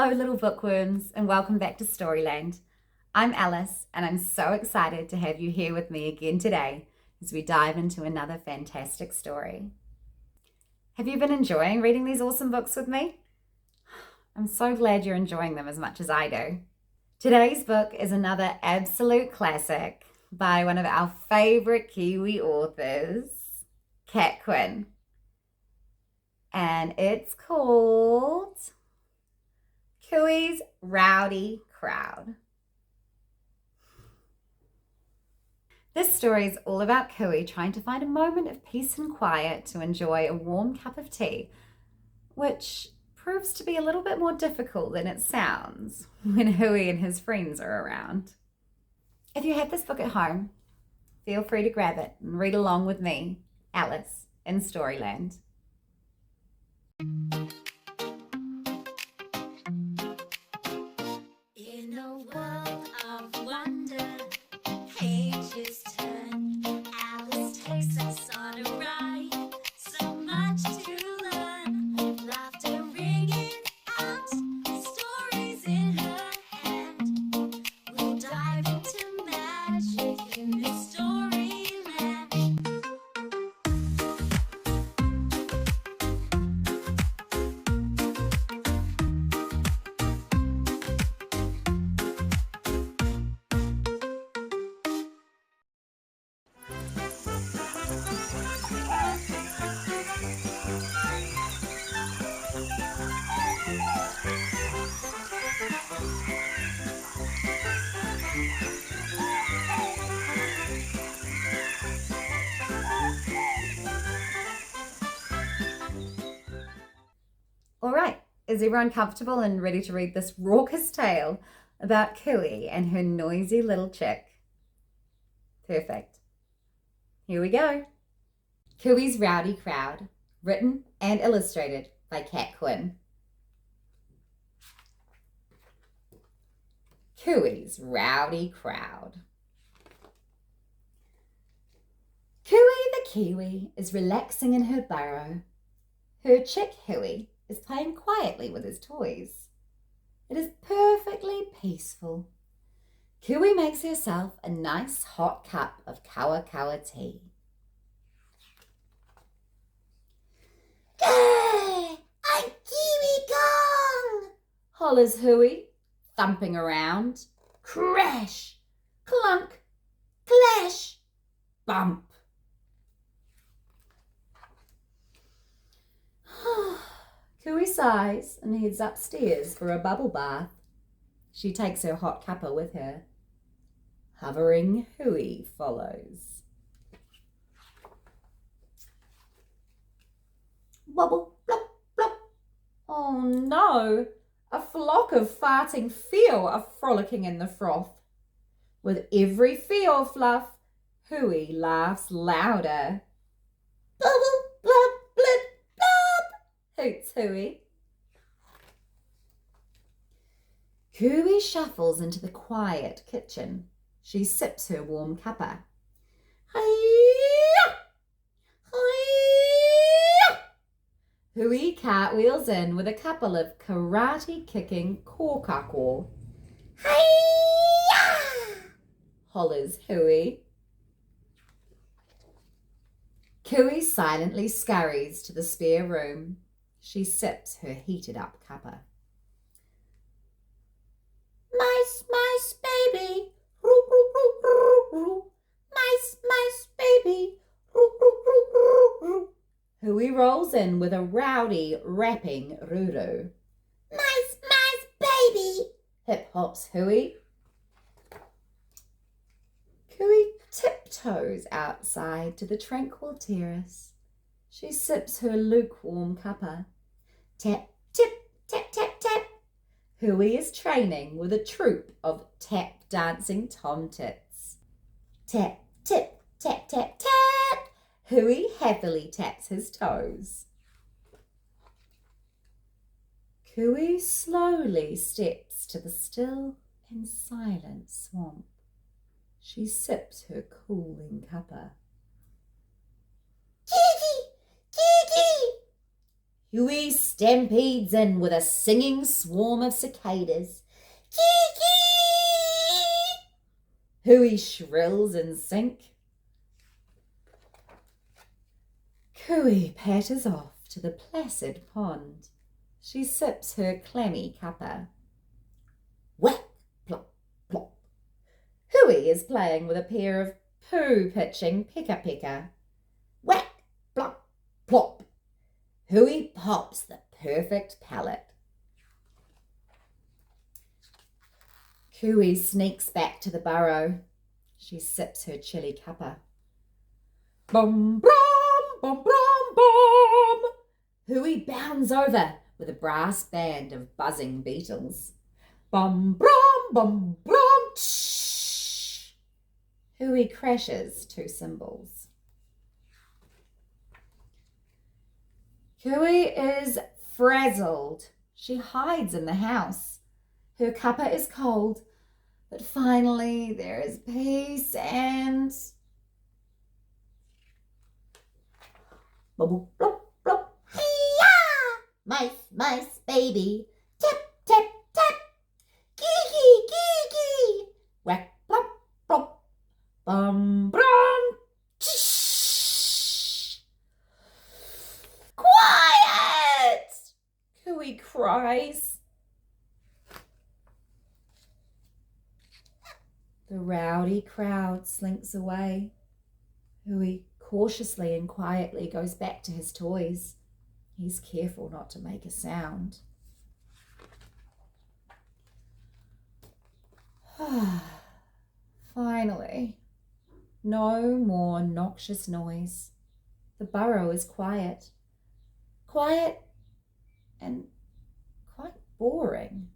Hello, little bookworms, and welcome back to Storyland. I'm Alice, and I'm so excited to have you here with me again today as we dive into another fantastic story. Have you been enjoying reading these awesome books with me? I'm so glad you're enjoying them as much as I do. Today's book is another absolute classic by one of our favorite Kiwi authors, Kat Quin. And it's called Kuwi's Rowdy Crowd. This story is all about Kuwi trying to find a moment of peace and quiet to enjoy a warm cup of tea, which proves to be a little bit more difficult than it sounds when Huwi and his friends are around. If you have this book at home, feel free to grab it and read along with me, Alice, in Storyland. In a world of wonder, pages turn. Alice takes us on a ride. So much to learn. Laughter ringing out. Stories in her hand. We'll dive into magic in this Storyland. All right, is everyone comfortable and ready to read this raucous tale about Kuwi and her noisy little chick? Perfect. Here we go. Kuwi's Rowdy Crowd, written and illustrated by Kat Quin. Kuwi's Rowdy Crowd. Kuwi the Kiwi is relaxing in her burrow. Her chick Huwi is playing quietly with his toys. It is perfectly peaceful. Kuwi makes herself a nice hot cup of kawa tea. Gah! I'm Kiwi Kong! Hollers Huwi, thumping around. Crash! Clunk! Clash! Bump! Kuwi sighs and heads upstairs for a bubble bath. She takes her hot cuppa with her. Hovering Huwi follows. Wobble, blop, blop. Oh no! A flock of farting feel are frolicking in the froth. With every feel fluff, Huwi laughs louder. Bubble, blub, blip, blub, hoots Huwi. Kuwi shuffles into the quiet kitchen. She sips her warm cuppa. Hi-ya! Hi-ya! Huwi cartwheels in with a couple of karate-kicking kōkako. Hi-ya! Hollers Huwi. Kuwi silently scurries to the spare room. She sips her heated-up cuppa. Mice, mice, baby, roo, roo, roo, roo, roo. Mice, mice, baby, roo, roo, roo, roo, roo. Huwi rolls in with a rowdy, rapping roo-roo. Mice, mice, baby, hip-hops Huwi. Kuwi tiptoes outside to the tranquil terrace. She sips her lukewarm cuppa. Tap, tip, tap, tap, tap. Huwi is training with a troupe of tap-dancing tomtits. Tap, tip, tap, tap, tap. Huwi happily taps his toes. Kuwi slowly steps to the still and silent swamp. She sips her cooling cuppa. Kiki! Kiki! Huwi stampedes in with a singing swarm of cicadas. Kiki! Huwi shrills in sync. Kuwi patters off to the placid pond. She sips her clammy cuppa. Whack, plop, plop. Huwi is playing with a pair of poo-pitching peka-peka. Whack, plop, plop. Huwi pops the perfect pellet. Kuwi sneaks back to the burrow. She sips her chilli cuppa. Bum, brum, bum, brum, bum. Huwi bounds over with a brass band of buzzing beetles. Bum, brum, tsh. Huwi crashes 2 cymbals. Kuwi is frazzled. She hides in the house. Her cuppa is cold, but finally there is peace and... Bubble, blop, blop. Hiya! Mice, mice, baby. Tap, tap, tap. Kiki, kiki. Whack, plop, plop. Bum, brum. Tsh. Quiet! Kuwi cries. The rowdy crowd slinks away. Huwi cautiously and quietly goes back to his toys. He's careful not to make a sound. Finally, no more noxious noise. The burrow is quiet. Quiet and quite boring.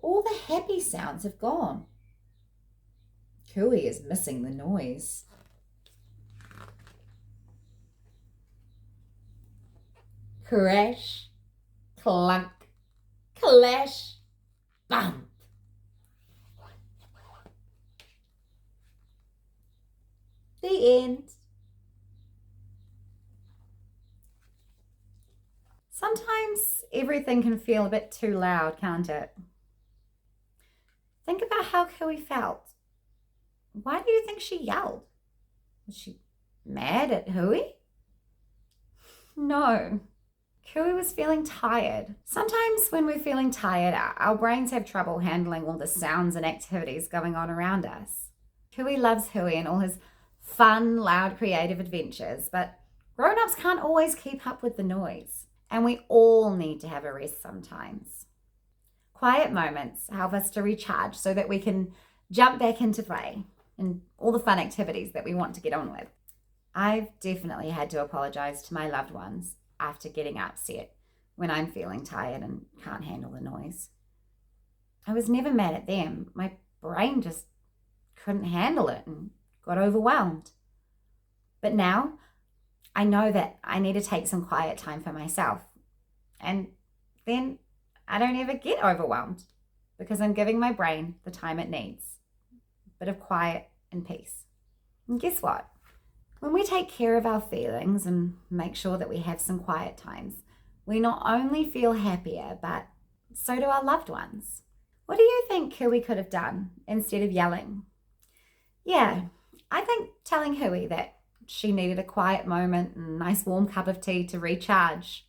All the happy sounds have gone. Kuwi is missing the noise. Crash, clunk, clash, bump. The end. Sometimes everything can feel a bit too loud, can't it? Think about how Kuwi felt. Why do you think she yelled? Was she mad at Huwi? No. Kuwi was feeling tired. Sometimes when we're feeling tired, our brains have trouble handling all the sounds and activities going on around us. Kuwi loves Huwi and all his fun, loud, creative adventures, but grown-ups can't always keep up with the noise, and we all need to have a rest sometimes. Quiet moments help us to recharge so that we can jump back into play and all the fun activities that we want to get on with. I've definitely had to apologize to my loved ones after getting upset when I'm feeling tired and can't handle the noise. I was never mad at them. My brain just couldn't handle it and got overwhelmed. But now I know that I need to take some quiet time for myself. And then I don't ever get overwhelmed because I'm giving my brain the time it needs. A bit of quiet and peace. And guess what? When we take care of our feelings and make sure that we have some quiet times, we not only feel happier, but so do our loved ones. What do you think Kuwi could have done instead of yelling? Yeah, I think telling Huwi that she needed a quiet moment and a nice warm cup of tea to recharge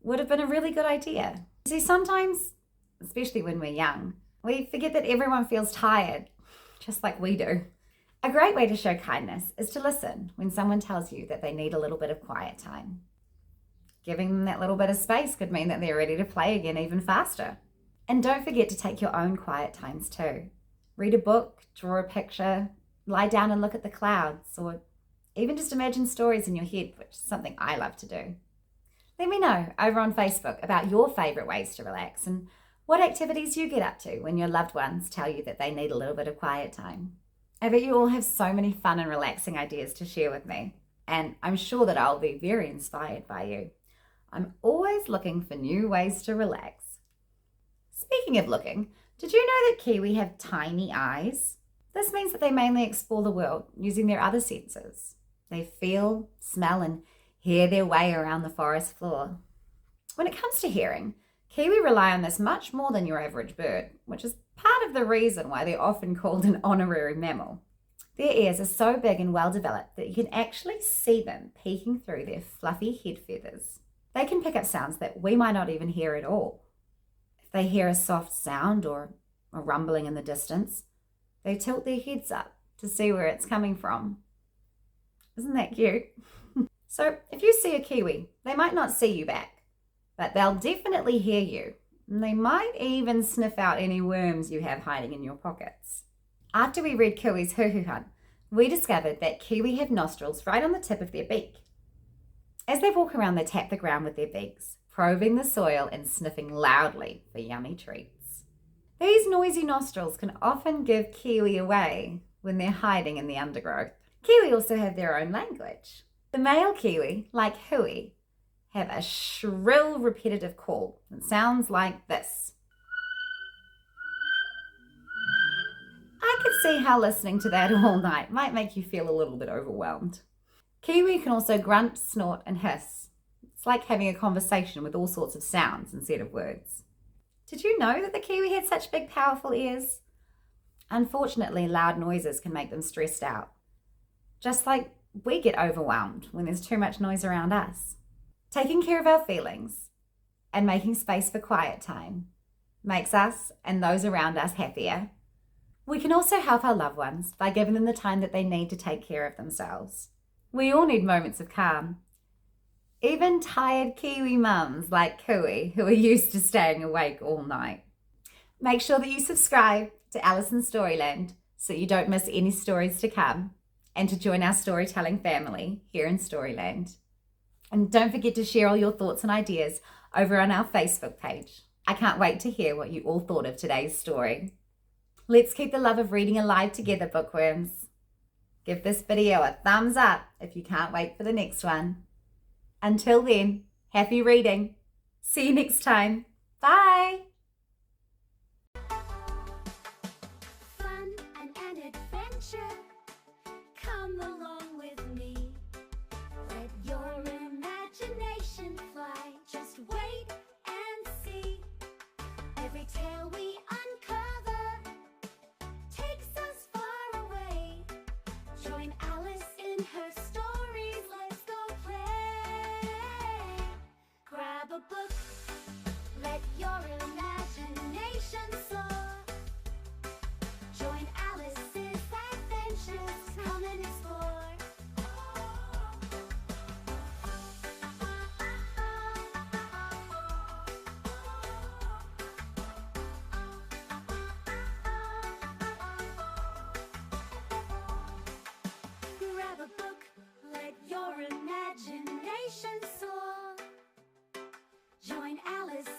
would have been a really good idea. See, sometimes, especially when we're young, we forget that everyone feels tired, just like we do. A great way to show kindness is to listen when someone tells you that they need a little bit of quiet time. Giving them that little bit of space could mean that they're ready to play again even faster. And don't forget to take your own quiet times too. Read a book, draw a picture, lie down and look at the clouds, or even just imagine stories in your head, which is something I love to do. Let me know over on Facebook about your favourite ways to relax and what activities you get up to when your loved ones tell you that they need a little bit of quiet time. I bet you all have so many fun and relaxing ideas to share with me, and I'm sure that I'll be very inspired by you. I'm always looking for new ways to relax. Speaking of looking, did you know that Kiwi have tiny eyes? This means that they mainly explore the world using their other senses. They feel, smell, and hear their way around the forest floor. When it comes to hearing, Kiwi rely on this much more than your average bird, which is part of the reason why they're often called an honorary mammal. Their ears are so big and well developed that you can actually see them peeking through their fluffy head feathers. They can pick up sounds that we might not even hear at all. If they hear a soft sound or a rumbling in the distance, they tilt their heads up to see where it's coming from. Isn't that cute? So if you see a Kiwi, they might not see you back, but they'll definitely hear you. And they might even sniff out any worms you have hiding in your pockets. After we read Kiwi's hoo-hoo hunt, we discovered that Kiwi have nostrils right on the tip of their beak. As they walk around, they tap the ground with their beaks, probing the soil and sniffing loudly for yummy treats. These noisy nostrils can often give Kiwi away when they're hiding in the undergrowth. Kiwi also have their own language. The male Kiwi, like Huwi, have a shrill, repetitive call that sounds like this. I could see how listening to that all night might make you feel a little bit overwhelmed. Kiwi can also grunt, snort, and hiss. It's like having a conversation with all sorts of sounds instead of words. Did you know that the Kiwi had such big, powerful ears? Unfortunately, loud noises can make them stressed out. Just like we get overwhelmed when there's too much noise around us. Taking care of our feelings and making space for quiet time makes us and those around us happier. We can also help our loved ones by giving them the time that they need to take care of themselves. We all need moments of calm. Even tired Kiwi mums like Kuwi, who are used to staying awake all night. Make sure that you subscribe to Alice in Storyland so you don't miss any stories to come, and to join our storytelling family here in Storyland. And don't forget to share all your thoughts and ideas over on our Facebook page. I can't wait to hear what you all thought of today's story. Let's keep the love of reading alive together, bookworms. Give this video a thumbs up if you can't wait for the next one. Until then, happy reading. See you next time. Bye. Fun and an adventure. Come along with me. Let your imagination fly. Just wait and see. Every tale we uncover takes us far away. Join Alice in her stories. Let's go play. Grab a book. Let your imagination soar. Join Alice's adventures. Come and explore. Grab a book. Let your imagination soar. Join Alice